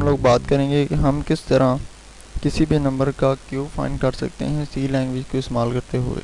लोग बात करेंगे कि हम किस तरह किसी भी नंबर का क्यूब फाइंड कर सकते हैं सी लैंग्वेज को इस्तेमाल करते हुए।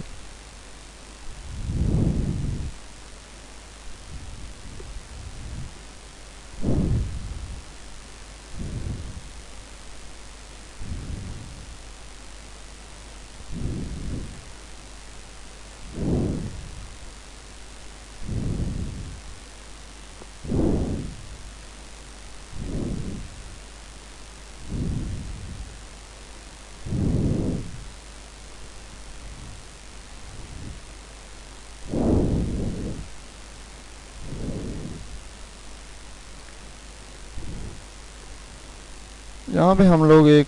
यहाँ पे हम लोग एक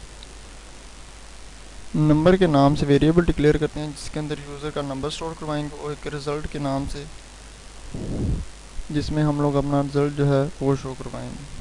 नंबर के नाम से वेरिएबल डिक्लेयर करते हैं जिसके अंदर यूज़र का नंबर स्टोर करवाएंगे और एक रिज़ल्ट के नाम से जिसमें हम लोग अपना रिज़ल्ट जो है वो शो करवाएंगे।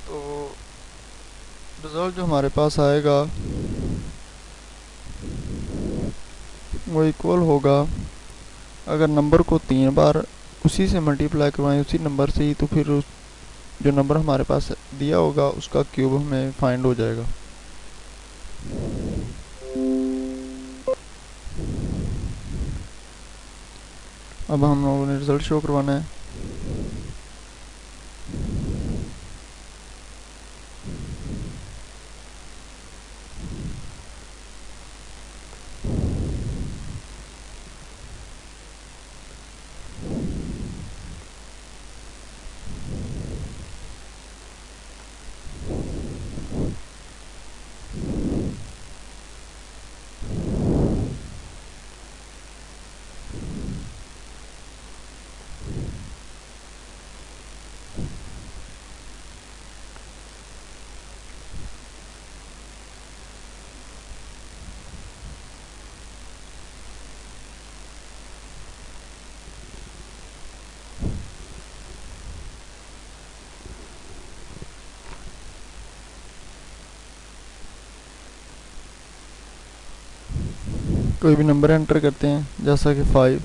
तो रिज़ल्ट जो हमारे पास आएगा वो इक्वल होगा, अगर नंबर को 3 बार उसी से मल्टीप्लाई करवाएं उसी नंबर से ही, तो फिर उस जो नंबर हमारे पास दिया होगा उसका क्यूब हमें फाइंड हो जाएगा। अब हम लोगों ने रिज़ल्ट शो करवाना है। कोई भी नंबर एंटर करते हैं जैसा कि 5,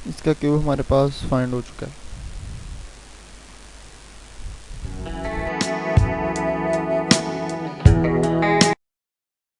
इसका क्यूब हमारे पास फाइंड हो चुका है।